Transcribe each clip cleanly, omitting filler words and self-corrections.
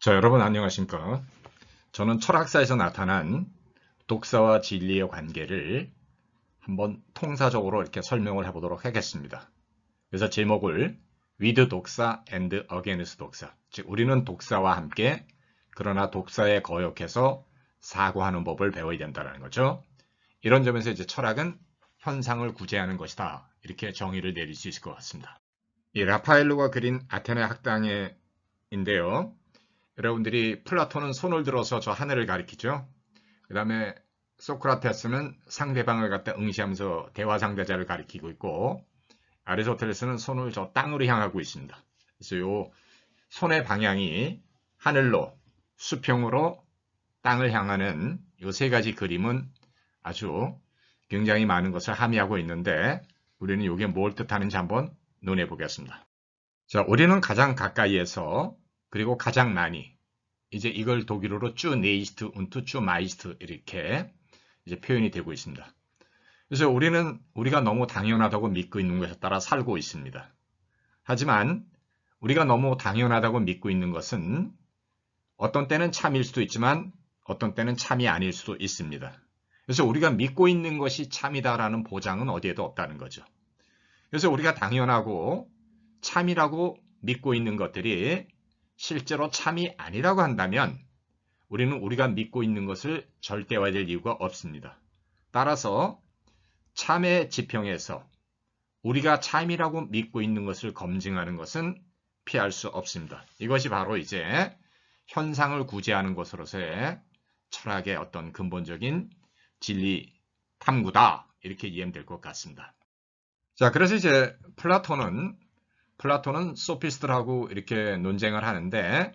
자, 여러분 안녕하십니까? 저는 철학사에서 나타난 독사와 진리의 관계를 한번 통사적으로 이렇게 설명을 해보도록 하겠습니다. 그래서 제목을 With 독사 and Against 독사, 즉 우리는 독사와 함께 그러나 독사에 거역해서 사고하는 법을 배워야 된다는 거죠. 이런 점에서 이제 철학은 현상을 구제하는 것이다, 이렇게 정의를 내릴 수 있을 것 같습니다. 이 라파엘로가 그린 아테네 학당인데요. 여러분들이 플라톤은 손을 들어서 저 하늘을 가리키죠. 그 다음에 소크라테스는 상대방을 갖다 응시하면서 대화 상대자를 가리키고 있고, 아리스토텔레스는 손을 저 땅으로 향하고 있습니다. 그래서 요 손의 방향이 하늘로, 수평으로 땅을 향하는 요 세 가지 그림은 아주 굉장히 많은 것을 함의하고 있는데, 우리는 이게 뭘 뜻하는지 한번 논해 보겠습니다. 자, 우리는 가장 가까이에서 그리고 가장 많이, 이제 이걸 독일어로 쭈 네이스트 운투 쭈 마이스트 이렇게 이제 표현이 되고 있습니다. 그래서 우리가 너무 당연하다고 믿고 있는 것에 따라 살고 있습니다. 하지만 우리가 너무 당연하다고 믿고 있는 것은 어떤 때는 참일 수도 있지만 어떤 때는 참이 아닐 수도 있습니다. 그래서 우리가 믿고 있는 것이 참이다라는 보장은 어디에도 없다는 거죠. 그래서 우리가 당연하고 참이라고 믿고 있는 것들이 실제로 참이 아니라고 한다면 우리는 우리가 믿고 있는 것을 절대화될 이유가 없습니다. 따라서 참의 지평에서 우리가 참이라고 믿고 있는 것을 검증하는 것은 피할 수 없습니다. 이것이 바로 이제 현상을 구제하는 것으로서의 철학의 어떤 근본적인 진리 탐구다, 이렇게 이해하면 될 것 같습니다. 자, 그래서 이제 플라톤은 소피스트라고 이렇게 논쟁을 하는데,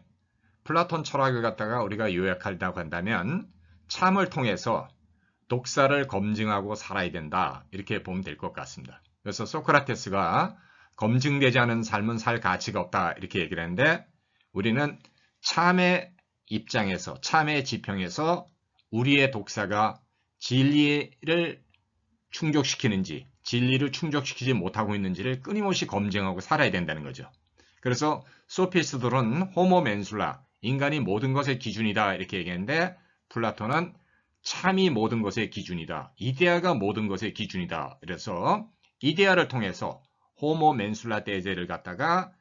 플라톤 철학을 갖다가 우리가 요약한다고 한다면 참을 통해서 독사를 검증하고 살아야 된다, 이렇게 보면 될 것 같습니다. 그래서 소크라테스가 검증되지 않은 삶은 살 가치가 없다, 이렇게 얘기를 했는데, 우리는 참의 입장에서, 참의 지평에서 우리의 독사가 진리를 충족시키는지, 진리를 충족시키지 못하고 있는지를 끊임없이 검증하고 살아야 된다는 거죠. 그래서 소피스트들은 호모 맨술라, 인간이 모든 것의 기준이다, 이렇게 얘기했는데, 플라톤은 참이 모든 것의 기준이다, 이데아가 모든 것의 기준이다. 그래서 이데아를 통해서 호모 맨술라 테제를 갖다가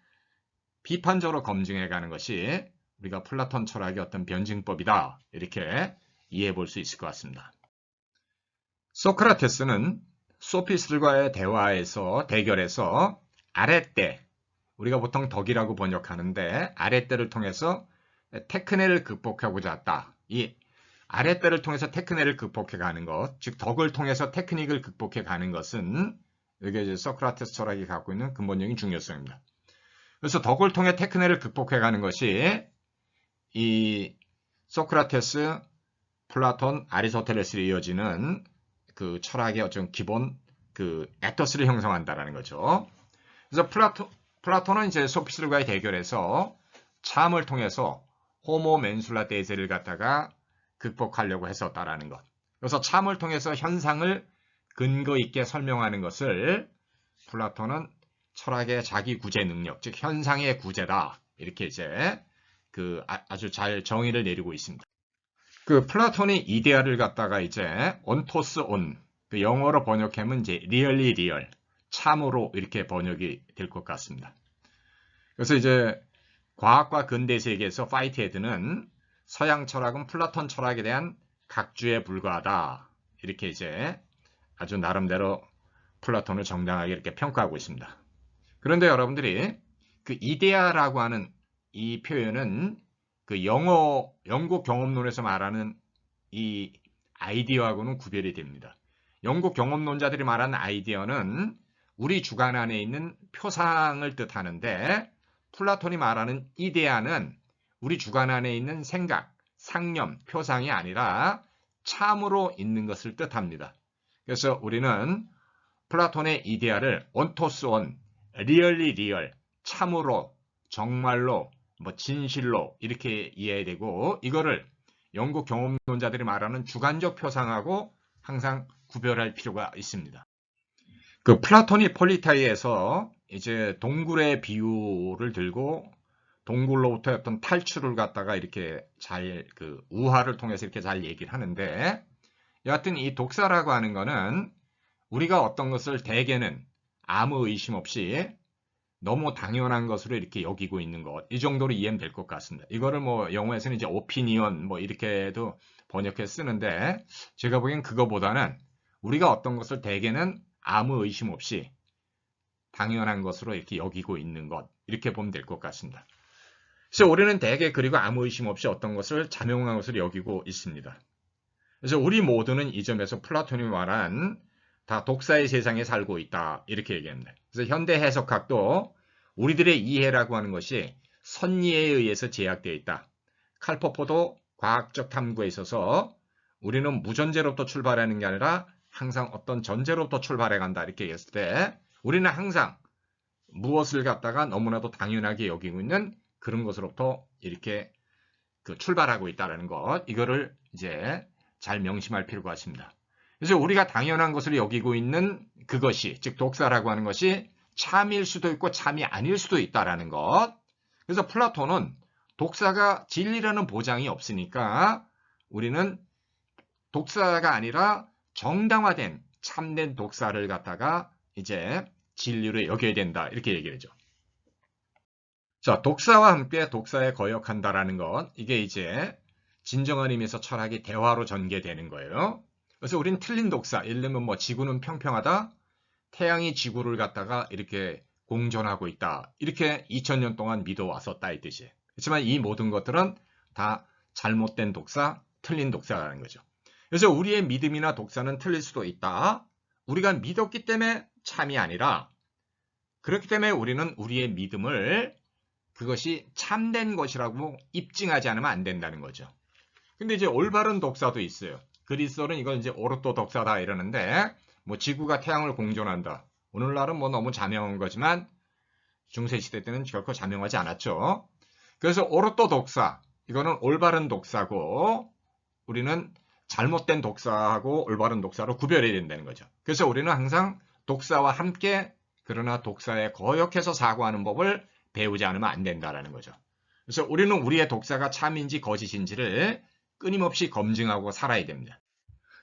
비판적으로 검증해 가는 것이 우리가 플라톤 철학의 어떤 변증법이다, 이렇게 이해해 볼 수 있을 것 같습니다. 소크라테스는 소피스트들과의 대결에서 아랫대, 우리가 보통 덕이라고 번역하는데 아랫대를 통해서 테크네를 극복하고자 했다. 이 아랫대를 통해서 테크네를 극복해 가는 것, 즉 덕을 통해서 테크닉을 극복해 가는 것은 이게 이제 소크라테스 철학이 갖고 있는 근본적인 중요성입니다. 그래서 덕을 통해 테크네를 극복해 가는 것이 이 소크라테스, 플라톤, 아리스토텔레스로 이어지는 그 철학의 어떤 기본 그 에토스를 형성한다라는 거죠. 그래서 플라톤은 이제 소피스트들과의 대결에서 참을 통해서 호모 맨술라 테제를 갖다가 극복하려고 했었다라는 것. 그래서 참을 통해서 현상을 근거 있게 설명하는 것을 플라톤은 철학의 자기 구제 능력, 즉 현상의 구제다, 이렇게 이제 그 아주 잘 정의를 내리고 있습니다. 그 플라톤이 이데아를 갖다가 이제 온토스 온, 그 영어로 번역하면 이제 리얼리 리얼, 참으로 이렇게 번역이 될 것 같습니다. 그래서 이제 과학과 근대 세계에서 파이트헤드는 서양 철학은 플라톤 철학에 대한 각주에 불과하다, 이렇게 이제 아주 나름대로 플라톤을 정당하게 이렇게 평가하고 있습니다. 그런데 여러분들이 그 이데아라고 하는 이 표현은 그 영국 경험론에서 말하는 이 아이디어하고는 구별이 됩니다. 영국 경험론자들이 말하는 아이디어는 우리 주관 안에 있는 표상을 뜻하는데, 플라톤이 말하는 이데아는 우리 주관 안에 있는 생각, 상념, 표상이 아니라 참으로 있는 것을 뜻합니다. 그래서 우리는 플라톤의 이데아를 온토스 온, 리얼리 리얼, 참으로, 정말로, 진실로 이렇게 이해해야 되고, 이거를 영국 경험론자들이 말하는 주관적 표상하고 항상 구별할 필요가 있습니다. 그 플라톤이 폴리타이에서 이제 동굴의 비유를 들고 동굴로부터 어떤 탈출을 갖다가 이렇게 잘 그 우화를 통해서 이렇게 잘 얘기를 하는데, 여하튼 이 독사라고 하는 거는 우리가 어떤 것을 대개는 아무 의심 없이 너무 당연한 것으로 이렇게 여기고 있는 것, 이 정도로 이해하면 될 것 같습니다. 이거를 뭐 영어에서는 이제 오피니언 뭐 이렇게도 번역해 쓰는데, 제가 보기엔 그거보다는 우리가 어떤 것을 대개는 아무 의심 없이 당연한 것으로 이렇게 여기고 있는 것, 이렇게 보면 될 것 같습니다. 그래서 우리는 대개 그리고 아무 의심 없이 어떤 것을 자명한 것으로 여기고 있습니다. 그래서 우리 모두는 이 점에서 플라톤이 말한 다 독사의 세상에 살고 있다, 이렇게 얘기합니다. 그래서 현대 해석학도 우리들의 이해라고 하는 것이 선리에 의해서 제약되어 있다. 칼 포퍼도 과학적 탐구에 있어서 우리는 무전제로부터 출발하는 게 아니라 항상 어떤 전제로부터 출발해 간다, 이렇게 얘기했을 때 우리는 항상 무엇을 갖다가 너무나도 당연하게 여기고 있는 그런 것으로부터 이렇게 출발하고 있다는 것, 이거를 이제 잘 명심할 필요가 있습니다. 그래서 우리가 당연한 것을 여기고 있는 그것이, 즉 독사라고 하는 것이 참일 수도 있고 참이 아닐 수도 있다는 것. 그래서 플라톤은 독사가 진리라는 보장이 없으니까 우리는 독사가 아니라 정당화된 참된 독사를 갖다가 이제 진리로 여겨야 된다, 이렇게 얘기를 하죠. 자, 독사와 함께 독사에 거역한다라는 것, 이게 이제 진정한 의미에서 철학이 대화로 전개되는 거예요. 그래서 우린 틀린 독사, 예를 들면 뭐 지구는 평평하다, 태양이 지구를 갖다가 이렇게 공전하고 있다, 이렇게 2000년 동안 믿어왔었다, 이 뜻이에요. 그렇지만 이 모든 것들은 다 잘못된 독사, 틀린 독사라는 거죠. 그래서 우리의 믿음이나 독사는 틀릴 수도 있다. 우리가 믿었기 때문에 참이 아니라, 그렇기 때문에 우리는 우리의 믿음을 그것이 참된 것이라고 입증하지 않으면 안 된다는 거죠. 근데 이제 올바른 독사도 있어요. 그리스도는 이걸 이제 오르토독사다 이러는데, 뭐 지구가 태양을 공존한다. 오늘날은 뭐 너무 자명한 거지만 중세시대 때는 결코 자명하지 않았죠. 그래서 오르토독사, 이거는 올바른 독사고, 우리는 잘못된 독사하고 올바른 독사로 구별해야 된다는 거죠. 그래서 우리는 항상 독사와 함께, 그러나 독사에 거역해서 사고하는 법을 배우지 않으면 안 된다는 거죠. 그래서 우리는 우리의 독사가 참인지 거짓인지를 끊임없이 검증하고 살아야 됩니다.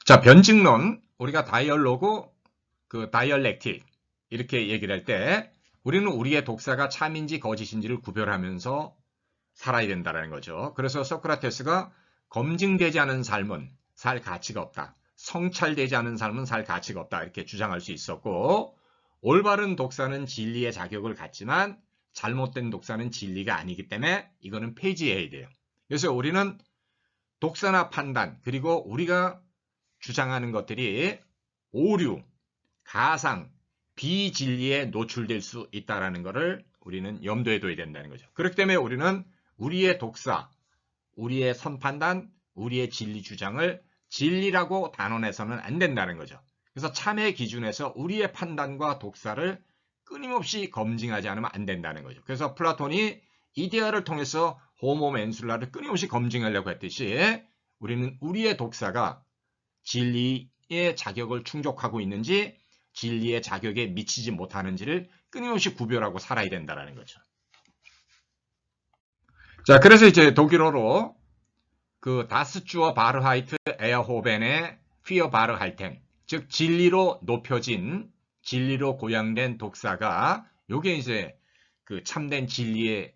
자, 변증론, 우리가 다이얼로그, 다이얼렉틱 이렇게 얘기를 할 때 우리는 우리의 독사가 참인지 거짓인지를 구별하면서 살아야 된다는 거죠. 그래서 소크라테스가 검증되지 않은 삶은 살 가치가 없다, 성찰되지 않은 삶은 살 가치가 없다, 이렇게 주장할 수 있었고, 올바른 독사는 진리의 자격을 갖지만 잘못된 독사는 진리가 아니기 때문에 이거는 폐지해야 돼요. 그래서 우리는 독사나 판단, 그리고 우리가 주장하는 것들이 오류, 가상, 비진리에 노출될 수 있다는 것을 우리는 염두에 둬야 된다는 거죠. 그렇기 때문에 우리는 우리의 독사, 우리의 선판단, 우리의 진리 주장을 진리라고 단언해서는 안 된다는 거죠. 그래서 참의 기준에서 우리의 판단과 독사를 끊임없이 검증하지 않으면 안 된다는 거죠. 그래서 플라톤이 이데아를 통해서 호모 맨술라를 끊임없이 검증하려고 했듯이 우리는 우리의 독사가 진리의 자격을 충족하고 있는지 진리의 자격에 미치지 못하는지를 끊임없이 구별하고 살아야 된다는 거죠. 자, 그래서 이제 독일어로 다스주어 바르하이트 에어호벤의 피어 바르할텐, 즉 진리로 높여진, 진리로 고양된 독사가, 요게 이제 참된 진리의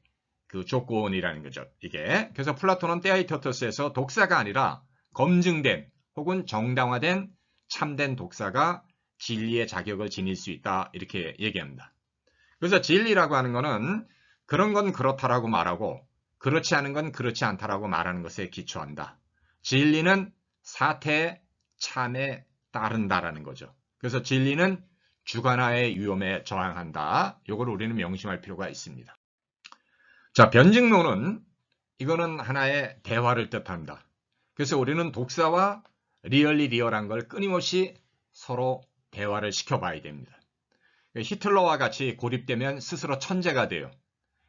조건이라는 거죠, 이게. 그래서 플라톤은 테아이터터스에서 독사가 아니라 검증된 혹은 정당화된 참된 독사가 진리의 자격을 지닐 수 있다, 이렇게 얘기합니다. 그래서 진리라고 하는 거는 그런 건 그렇다라고 말하고 그렇지 않은 건 그렇지 않다라고 말하는 것에 기초한다. 진리는 사태의 참에 따른다라는 거죠. 그래서 진리는 주관화의 위험에 저항한다. 이걸 우리는 명심할 필요가 있습니다. 자, 변증론은 이거는 하나의 대화를 뜻합니다. 그래서 우리는 독사와 리얼리 리얼한 걸 끊임없이 서로 대화를 시켜봐야 됩니다. 히틀러와 같이 고립되면 스스로 천재가 돼요.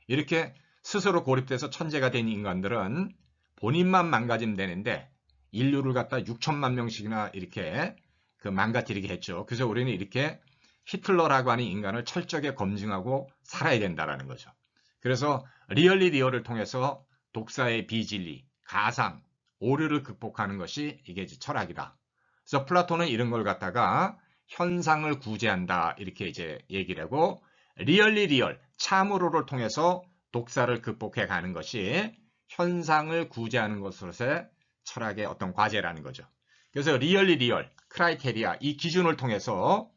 이렇게 스스로 고립돼서 천재가 된 인간들은 본인만 망가지면 되는데 인류를 갖다 6천만 명씩이나 이렇게 망가뜨리게 했죠. 그래서 우리는 이렇게 히틀러라고 하는 인간을 철저하게 검증하고 살아야 된다는 거죠. 그래서 리얼리 리얼을 통해서 독사의 비진리, 가상, 오류를 극복하는 것이 이게 이제 철학이다. 그래서 플라톤은 이런 걸 갖다가 현상을 구제한다 이렇게 이제 얘기를 하고, 리얼리 리얼, 참으로를 통해서 독사를 극복해 가는 것이 현상을 구제하는 것으로서의 철학의 어떤 과제라는 거죠. 그래서 리얼리 리얼, 크라이테리아, 이 기준을 통해서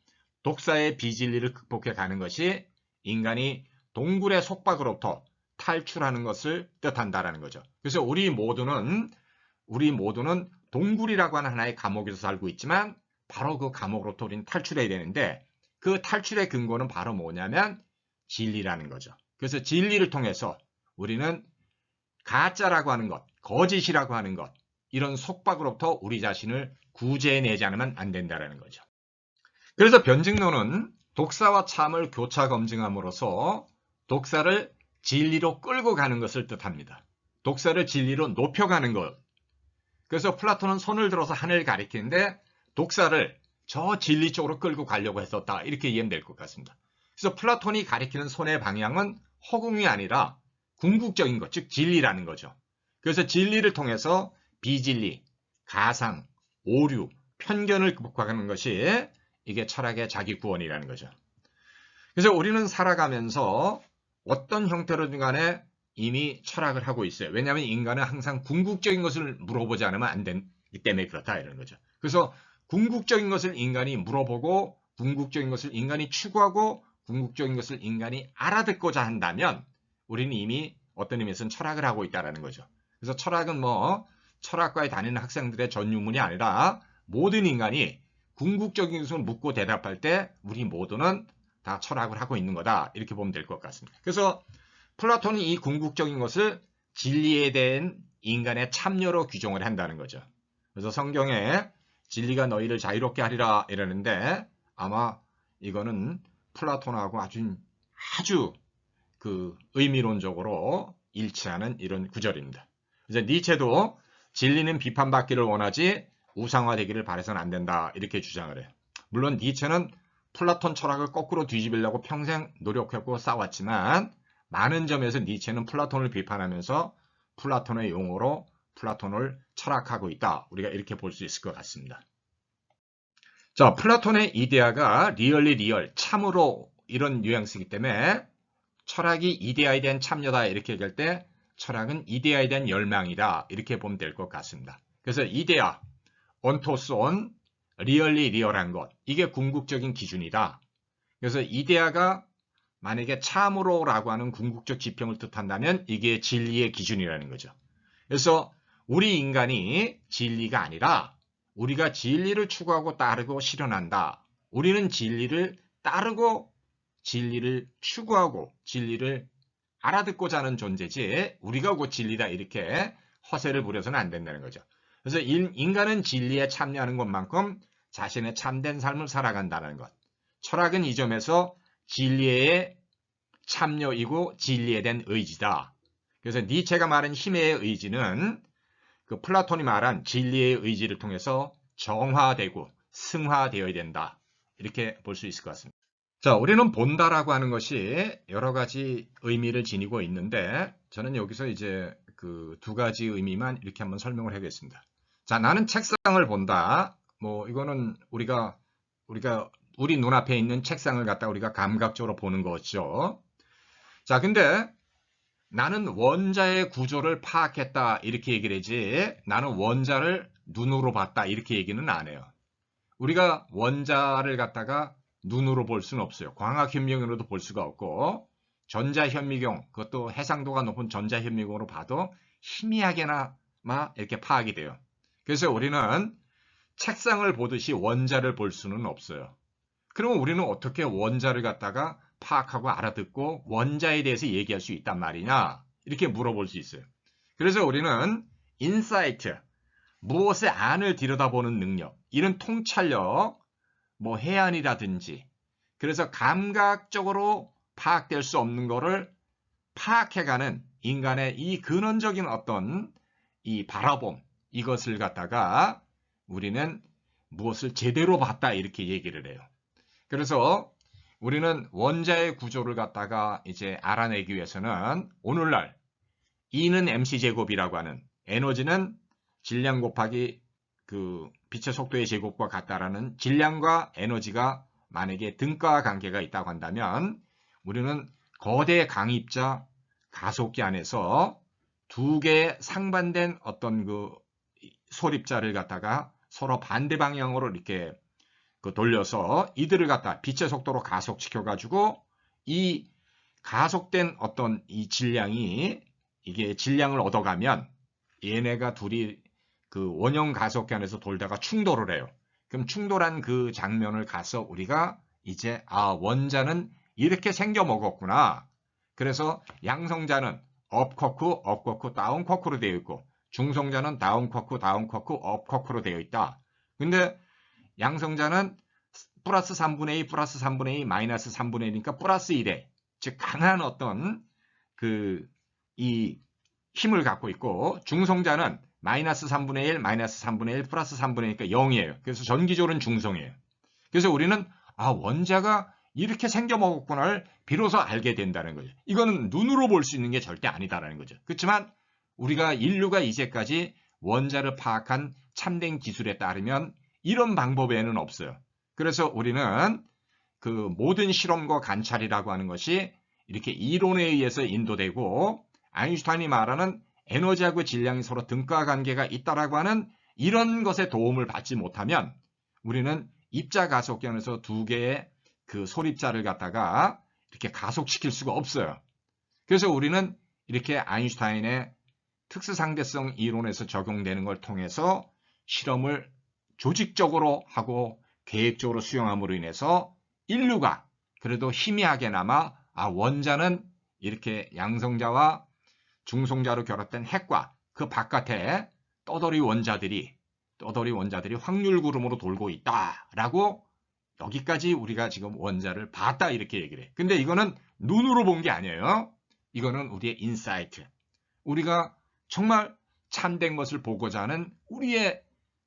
독사의 비진리를 극복해 가는 것이 인간이 동굴의 속박으로부터 탈출하는 것을 뜻한다라는 거죠. 그래서 우리 모두는 동굴이라고 하는 하나의 감옥에서 살고 있지만 바로 그 감옥으로부터 우리는 탈출해야 되는데, 그 탈출의 근거는 바로 뭐냐면 진리라는 거죠. 그래서 진리를 통해서 우리는 가짜라고 하는 것, 거짓이라고 하는 것, 이런 속박으로부터 우리 자신을 구제해내지 않으면 안 된다는 거죠. 그래서 변증론은 독사와 참을 교차 검증함으로써 독사를 진리로 끌고 가는 것을 뜻합니다. 독사를 진리로 높여가는 것. 그래서 플라톤은 손을 들어서 하늘을 가리키는데 독사를 저 진리 쪽으로 끌고 가려고 했었다, 이렇게 이해하면 될 것 같습니다. 그래서 플라톤이 가리키는 손의 방향은 허공이 아니라 궁극적인 것, 즉 진리라는 거죠. 그래서 진리를 통해서 비진리, 가상, 오류, 편견을 극복하는 것이 이게 철학의 자기 구원이라는 거죠. 그래서 우리는 살아가면서 어떤 형태로든 간에 이미 철학을 하고 있어요. 왜냐하면 인간은 항상 궁극적인 것을 물어보지 않으면 안 되기 때문에 그렇다, 이런 거죠. 그래서 궁극적인 것을 인간이 물어보고, 궁극적인 것을 인간이 추구하고, 궁극적인 것을 인간이 알아듣고자 한다면 우리는 이미 어떤 의미에서는 철학을 하고 있다는 거죠. 그래서 철학은 철학과에 다니는 학생들의 전유문이 아니라 모든 인간이 궁극적인 것을 묻고 대답할 때 우리 모두는 다 철학을 하고 있는 거다, 이렇게 보면 될 것 같습니다. 그래서 플라톤은 이 궁극적인 것을 진리에 대한 인간의 참여로 규정을 한다는 거죠. 그래서 성경에 진리가 너희를 자유롭게 하리라 이러는데 아마 이거는 플라톤하고 아주 그 의미론적으로 일치하는 이런 구절입니다. 그래서 니체도 진리는 비판받기를 원하지 우상화되기를 바라서는 안 된다, 이렇게 주장을 해요. 물론 니체는 플라톤 철학을 거꾸로 뒤집으려고 평생 노력했고 싸웠지만 많은 점에서 니체는 플라톤을 비판하면서 플라톤의 용어로 플라톤을 철학하고 있다, 우리가 이렇게 볼 수 있을 것 같습니다. 자, 플라톤의 이데아가 리얼리 리얼, 참으로, 이런 뉘앙스이기 때문에 철학이 이데아에 대한 참여다 이렇게 얘기할 때 철학은 이데아에 대한 열망이다, 이렇게 보면 될 것 같습니다. 그래서 이데아, 온토스온, 리얼리 리얼한 것, 이게 궁극적인 기준이다. 그래서 이데아가 만약에 참으로라고 하는 궁극적 지평을 뜻한다면 이게 진리의 기준이라는 거죠. 그래서 우리 인간이 진리가 아니라 우리가 진리를 추구하고 따르고 실현한다. 우리는 진리를 따르고 진리를 추구하고 진리를 알아듣고자 하는 존재지 우리가 곧 진리다, 이렇게 허세를 부려서는 안 된다는 거죠. 그래서 인간은 진리에 참여하는 것만큼 자신의 참된 삶을 살아간다는 것. 철학은 이 점에서 진리의 참여이고 진리에 대한 의지다. 그래서 니체가 말한 힘의 의지는 그 플라톤이 말한 진리의 의지를 통해서 정화되고 승화되어야 된다, 이렇게 볼 수 있을 것 같습니다. 자, 우리는 본다라고 하는 것이 여러 가지 의미를 지니고 있는데 저는 여기서 이제 그 두 가지 의미만 이렇게 한번 설명을 하겠습니다. 자, 나는 책상을 본다. 이거는 우리 눈앞에 있는 책상을 갖다 우리가 감각적으로 보는 거죠. 자, 근데 나는 원자의 구조를 파악했다, 이렇게 얘기를 하지 나는 원자를 눈으로 봤다, 이렇게 얘기는 안 해요. 우리가 원자를 갖다가 눈으로 볼 수는 없어요. 광학현미경으로도 볼 수가 없고, 전자현미경, 그것도 해상도가 높은 전자현미경으로 봐도 희미하게나마 이렇게 파악이 돼요. 그래서 우리는 책상을 보듯이 원자를 볼 수는 없어요. 그러면 우리는 어떻게 원자를 갖다가 파악하고 알아듣고 원자에 대해서 얘기할 수 있단 말이냐, 이렇게 물어볼 수 있어요. 그래서 우리는 인사이트, 무엇의 안을 들여다보는 능력, 이런 통찰력, 해안이라든지, 그래서 감각적으로 파악될 수 없는 거를 파악해가는 인간의 이 근원적인 어떤 이 바라봄, 이것을 갖다가 우리는 무엇을 제대로 봤다, 이렇게 얘기를 해요. 그래서 우리는 원자의 구조를 갖다가 이제 알아내기 위해서는 오늘날 E는 mc제곱이라고 하는 에너지는 질량 곱하기 그 빛의 속도의 제곱과 같다라는 질량과 에너지가 만약에 등가 관계가 있다고 한다면 우리는 거대 강입자 가속기 안에서 두 개의 상반된 어떤 그 소립자를 갖다가 서로 반대 방향으로 이렇게 돌려서 이들을 갖다 빛의 속도로 가속시켜 가지고 이 가속된 어떤 이 질량이 이게 질량을 얻어가면 얘네가 둘이 그 원형 가속기 안에서 돌다가 충돌을 해요. 그럼 충돌한 그 장면을 가서 우리가 이제 원자는 이렇게 생겨 먹었구나. 그래서 양성자는 업 쿼크, 업 쿼크, 다운 쿼크로 되어 있고 중성자는 다운 쿼크, 다운 쿼크, 업 쿼크로 되어 있다. 근데 양성자는 플러스 3분의 2, 플러스 3분의 2, 마이너스 3분의 1이니까 플러스 1에 즉 강한 어떤 이 힘을 갖고 있고 중성자는 마이너스 3분의 1, 마이너스 3분의 1, 플러스 3분의 1이니까 0이에요. 그래서 전기적으로는 중성이에요. 그래서 우리는 원자가 이렇게 생겨먹었구나를 비로소 알게 된다는 거죠. 이거는 눈으로 볼 수 있는 게 절대 아니다라는 거죠. 그렇지만 우리가 인류가 이제까지 원자를 파악한 참된 기술에 따르면 이런 방법 외에는 없어요. 그래서 우리는 그 모든 실험과 관찰이라고 하는 것이 이렇게 이론에 의해서 인도되고 아인슈타인이 말하는 에너지하고 질량이 서로 등가 관계가 있다라고 하는 이런 것에 도움을 받지 못하면 우리는 입자 가속기 안에서 두 개의 그 소립자를 갖다가 이렇게 가속시킬 수가 없어요. 그래서 우리는 이렇게 아인슈타인의 특수상대성 이론에서 적용되는 걸 통해서 실험을 조직적으로 하고 계획적으로 수행함으로 인해서 인류가 그래도 희미하게나마 원자는 이렇게 양성자와 중성자로 결합된 핵과 그 바깥에 떠돌이 원자들이 확률 구름으로 돌고 있다라고 여기까지 우리가 지금 원자를 봤다 이렇게 얘기를 해. 근데 이거는 눈으로 본 게 아니에요. 이거는 우리의 인사이트. 우리가 정말 참된 것을 보고자 하는 우리의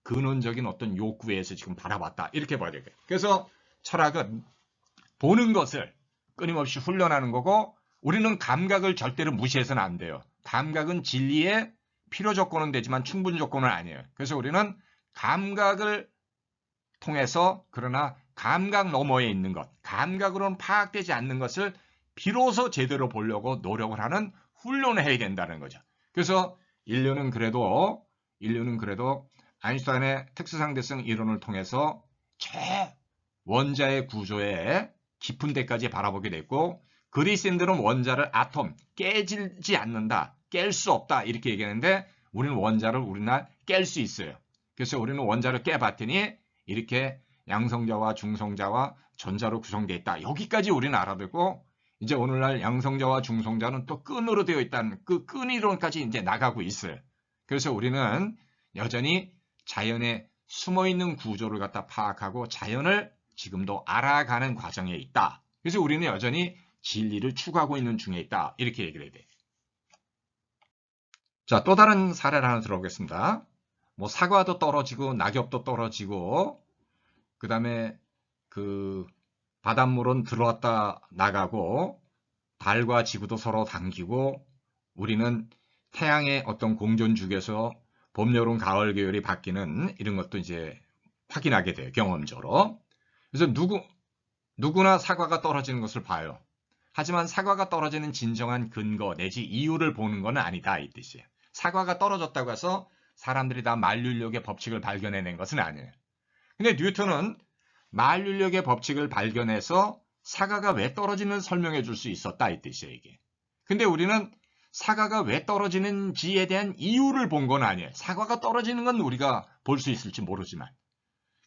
근원적인 어떤 욕구에서 지금 바라봤다. 이렇게 봐야 되겠어요. 그래서 철학은 보는 것을 끊임없이 훈련하는 거고 우리는 감각을 절대로 무시해서는 안 돼요. 감각은 진리의 필요 조건은 되지만 충분 조건은 아니에요. 그래서 우리는 감각을 통해서 그러나 감각 너머에 있는 것, 감각으로는 파악되지 않는 것을 비로소 제대로 보려고 노력을 하는 훈련을 해야 된다는 거죠. 그래서 인류는 그래도 아인슈타인의 특수상대성 이론을 통해서 원자의 구조에 깊은 데까지 바라보게 됐고 그리스인들은 원자를 아톰, 깨지지 않는다, 깰 수 없다 이렇게 얘기하는데 우리는 원자를 우리나라 깰 수 있어요. 그래서 우리는 원자를 깨봤더니 이렇게 양성자와 중성자와 전자로 구성되어 있다. 여기까지 우리는 알아듣고 이제 오늘날 양성자와 중성자는 또 끈으로 되어 있다는 그 끈 이론까지 이제 나가고 있어요. 그래서 우리는 여전히 자연에 숨어있는 구조를 갖다 파악하고 자연을 지금도 알아가는 과정에 있다. 그래서 우리는 여전히 진리를 추구하고 있는 중에 있다. 이렇게 얘기를 해야 돼. 자, 또 다른 사례를 하나 들어보겠습니다. 뭐 사과도 떨어지고 낙엽도 떨어지고 그 다음에 그 바닷물은 들어왔다 나가고 달과 지구도 서로 당기고 우리는 태양의 어떤 공전 주기에서 봄, 여름, 가을 계열이 바뀌는 이런 것도 이제 확인하게 돼요. 경험적으로. 그래서 누구나 사과가 떨어지는 것을 봐요. 하지만 사과가 떨어지는 진정한 근거 내지 이유를 보는 건 아니다 이 뜻이에요. 사과가 떨어졌다고 해서 사람들이 다 만륜력의 법칙을 발견해낸 것은 아니에요. 근데 뉴턴은 만륜력의 법칙을 발견해서 사과가 왜 떨어지는지 설명해 줄 수 있었다 이 뜻이에요 이게. 근데 우리는 사과가 왜 떨어지는지에 대한 이유를 본 건 아니에요. 사과가 떨어지는 건 우리가 볼 수 있을지 모르지만.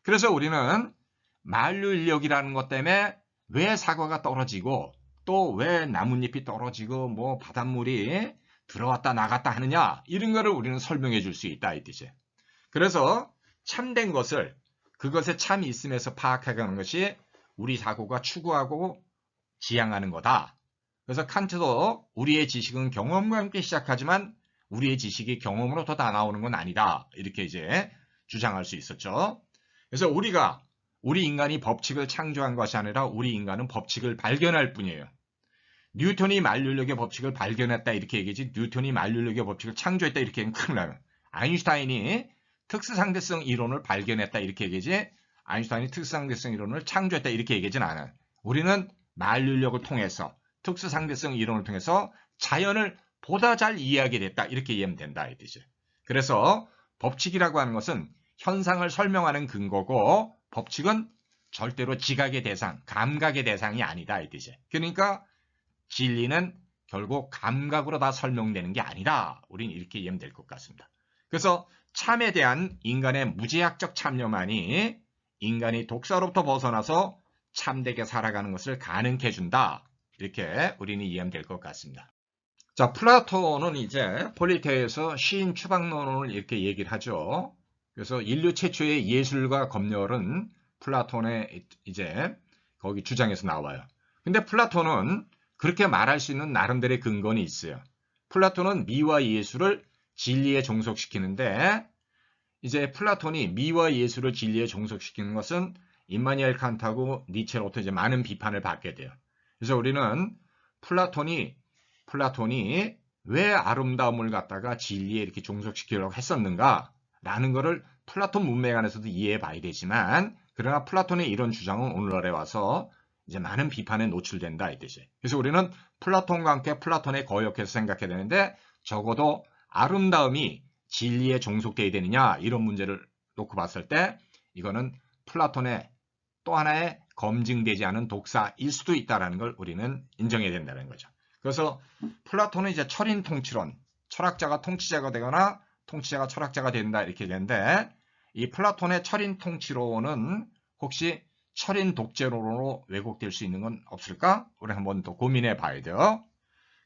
그래서 우리는 만륜력이라는 것 때문에 왜 사과가 떨어지고 또 왜 나뭇잎이 떨어지고 뭐 바닷물이 들어왔다 나갔다 하느냐 이런 거를 우리는 설명해 줄 수 있다 이 뜻이에요. 그래서 참된 것을 그것에 참이 있음에서 파악해가는 것이 우리 사고가 추구하고 지향하는 거다. 그래서 칸트도 우리의 지식은 경험과 함께 시작하지만 우리의 지식이 경험으로부터 다 나오는 건 아니다. 이렇게 이제 주장할 수 있었죠. 그래서 우리가 우리 인간이 법칙을 창조한 것이 아니라 우리 인간은 법칙을 발견할 뿐이에요. 뉴턴이 만류력의 법칙을 발견했다 이렇게 얘기하지 뉴턴이 만류력의 법칙을 창조했다 이렇게 하면 큰일 나요. 아인슈타인이 특수상대성 이론을 발견했다 이렇게 얘기하지 아인슈타인이 특수상대성 이론을 창조했다 이렇게 얘기하진 않아요. 우리는 만류력을 통해서 특수상대성 이론을 통해서 자연을 보다 잘 이해하게 됐다 이렇게 이해하면 된다 이 뜻이에요. 그래서 법칙이라고 하는 것은 현상을 설명하는 근거고 법칙은 절대로 지각의 대상, 감각의 대상이 아니다 이 뜻이에요. 그러니까 진리는 결국 감각으로 다 설명되는 게 아니다. 우린 이렇게 이해하면 될 것 같습니다. 그래서 참에 대한 인간의 무제약적 참여만이 인간이 독사로부터 벗어나서 참되게 살아가는 것을 가능케 해준다. 이렇게 우리는 이해하면 될 것 같습니다. 자, 플라톤은 이제 폴리테에서 시인 추방론을 이렇게 얘기를 하죠. 그래서 인류 최초의 예술과 검열은 플라톤의 이제 거기 주장에서 나와요. 근데 플라톤은 그렇게 말할 수 있는 나름대로의 근거는 있어요. 플라톤은 미와 예술을 진리에 종속시키는데 이제 플라톤이 미와 예술을 진리에 종속시키는 것은 임마누엘 칸트하고 니체로부터 이제 많은 비판을 받게 돼요. 그래서 우리는 플라톤이 왜 아름다움을 갖다가 진리에 이렇게 종속시키려고 했었는가 라는 것을 플라톤 문맥 안에서도 이해해 봐야 되지만 그러나 플라톤의 이런 주장은 오늘날에 와서 이제 많은 비판에 노출된다 이 뜻이에요. 그래서 우리는 플라톤과 함께 플라톤에 거역해서 생각해야 되는데 적어도 아름다움이 진리에 종속되어야 되느냐 이런 문제를 놓고 봤을 때 이거는 플라톤의 또 하나의 검증되지 않은 독사일 수도 있다는 걸 우리는 인정해야 된다는 거죠. 그래서 플라톤은 이제 철인 통치론, 철학자가 통치자가 되거나 통치자가 철학자가 된다 이렇게 되는데 이 플라톤의 철인 통치론은 혹시 철인 독재론으로 왜곡될 수 있는 건 없을까? 우리 한번 더 고민해 봐야 돼요.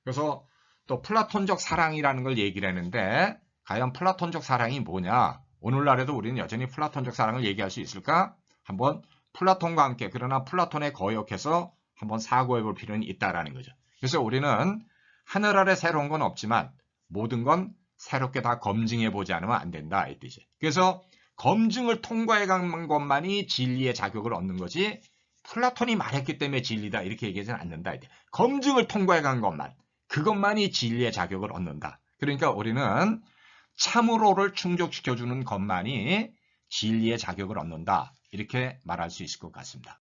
그래서 또 플라톤적 사랑이라는 걸 얘기를 했는데 과연 플라톤적 사랑이 뭐냐? 오늘날에도 우리는 여전히 플라톤적 사랑을 얘기할 수 있을까? 한번 플라톤과 함께 그러나 플라톤에 거역해서 한번 사고해 볼 필요는 있다라는 거죠. 그래서 우리는 하늘 아래 새로운 건 없지만 모든 건 새롭게 다 검증해 보지 않으면 안 된다 이 뜻이에요. 그래서 검증을 통과해 간 것만이 진리의 자격을 얻는 거지 플라톤이 말했기 때문에 진리다 이렇게 얘기하지는 않는다. 검증을 통과해 간 것만 그것만이 진리의 자격을 얻는다. 그러니까 우리는 참으로를 충족시켜주는 것만이 진리의 자격을 얻는다. 이렇게 말할 수 있을 것 같습니다.